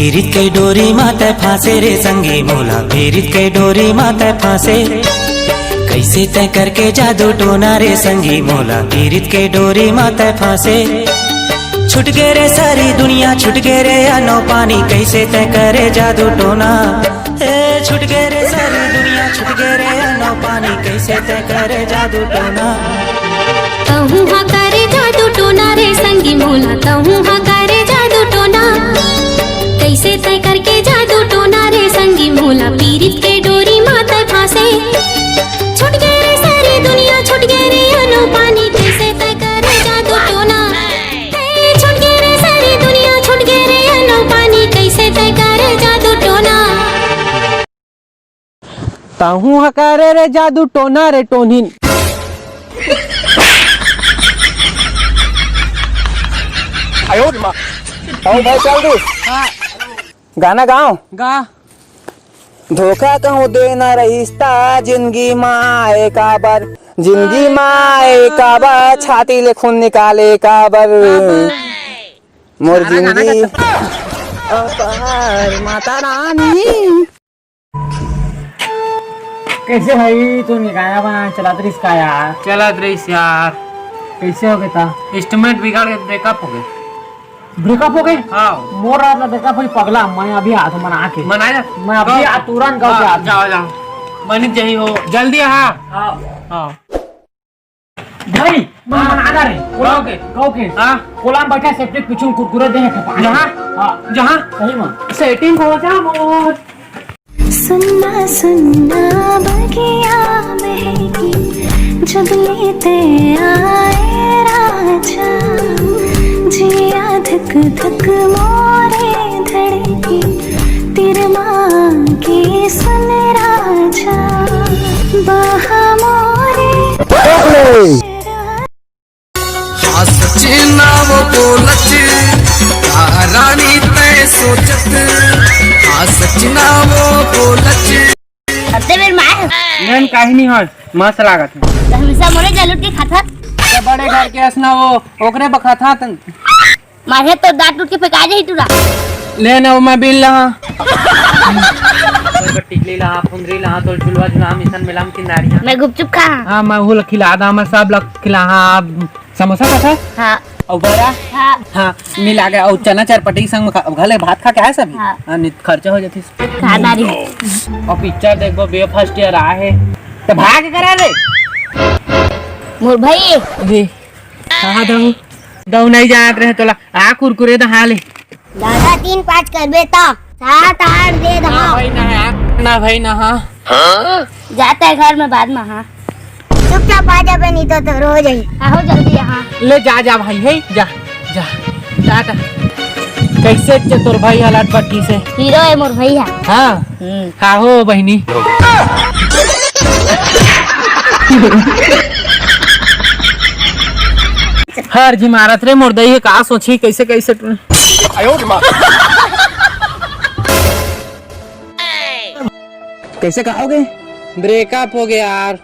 पीरित के डोरी माते फांसे रे संगी मोला पीरित के डोरी माते फांसे। कैसे तय करके जादू टोना रे संगी मोला पीरित के डोरी माते फांसे। छुट गे रे सारी दुनिया छुट गे रे अनो पानी कैसे तय करे जादू टोना। छुट गे रे सारी दुनिया छुट गे रे अनो पानी कैसे तय करे जादू टोना। तहु हा करे जादू टोना रे संगी मोला तहु हा करे जादू टोना। कैसे तय करके जादू टोना रे संगी मोला पीरित के डोरी माता फांसे। छुट गए रे सारी दुनिया छुट गए रे अनो पानी कैसे तय करे जादू टोना। छुट गए रे सारी दुनिया छुट गए रे अनो पानी कैसे तय करे जादू टोना। तहु हा करे रे जादू टोना रे टोनिन। भाई चल दू गाना गाओ गा धोखा कहूँ देना रहिस्ता जिंदगी माए काबर। जिंदगी माए काबर छाती ले खून निकाले काबर। मोर जिंदगी अपहार माता रानी। कैसे भाई तू निकाया बना चला का यार। चला रहीस यार। कैसे हो गया था? इंस्ट्रूमेंट बिगाड़ के ब्रेकअप हो गए। ब्रेकअप हो गए? हाँ मोर रात में ब्रेकअप हुई पगला। मैं अभी आता मना के मनाया मैं अभी तुरंत गाँव हाँ, जाओ जाओ मनी जही हो जल्दी। हाँ हाँ भाई मैं मना रे गाँव के हाँ कोला में बैठा सेफ्टी पीछे कुरकुरे दे के जहाँ जहाँ सही में सेटिंग हो जा मोर। सुनना सुनना बगिया बहेगी जब लेते आए राजा। जिया धक धक मोरे धड़की तेरे मांगे सुन राजा। बहा मोरे सचिना वो बोलच रानी तय सोचत। सचिना वो बोलच अबे मेरे मार मैंने कहीं नहीं हर मस्त लागत है। हमेशा मोरे जलूट के खाता ते बड़े घर के असना वो ओकरे बखा था तन मारे तो दांत टूट के फेंका जाई तुरा। ले ना वो मैं बिल लहा तो टिकली लहा फुंदरी लहा तो चुलवा जुला मिशन मिलाम की नारियां। मैं गुपचुप खा हां मैं वो खिला दा मैं सब लग खिला। हां समोसा का था हां और बड़ा हां हां मिला गया और चना चरपटी संग घले भात खा के आए सभी। हाँ। हां खर्चा हो जाती खा दारी। और पिक्चर देखबो बे फर्स्ट ईयर आ है तो भाग करा रे मोर भाई जी। हां दऊ नहीं जात रहे तोला आ कुरकुरे द हाले दादा 3-5 करबे तो 7-8 दे दहा। ना भाई ना। हां जाता है घर में बाद में। हाँ चुपचाप आ जा नहीं तो रो जाई। आओ जल्दी यहाँ ले जा जा भाई है जा जा टाटा। कैसे तोर भाई हालात पट्टी से हीरो है मोर भैया। हाँ हाँ हो बहनी। हर जी मारत रे मोर दही का सोची कैसे कैसे कैसे कहोगे? ब्रेकअप हो गया यार।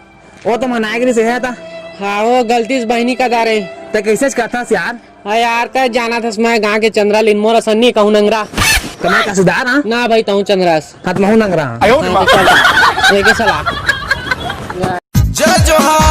वो तो मनागिरी से है था। हाँ वो गलती से बहनी का दारे तो कैसे करता यार? हाँ यार तय जाना था मैं गाँव के चंद्रा लिन मोर सन्नी कहूँ नंगरा कमाई का सुधार। हाँ ना भाई तहूँ चंद्रास हाथ महू नंग रहा। सलाह जय जोहार।